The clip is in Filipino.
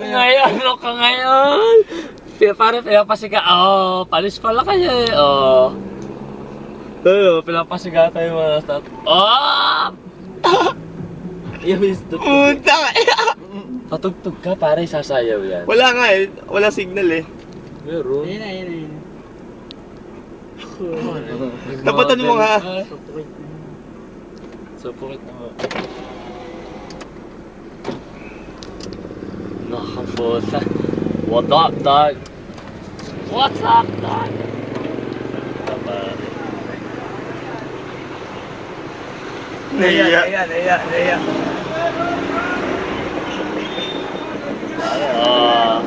Ngayon, ano ka ngayon? Parang pinapasiga. Oh, palis pala kayo eh. Oh. Pinapasiga tayo mga stat. Oh! Yung misto. Puta ka. Patugtog ka, pare, sasayaw yan. Wala nga eh. Wala signal eh. Meron. Ayun. Tapatan mo nga. Support naman. Nakapusa. What up, dog? What's up, dog? Naiya. Ah.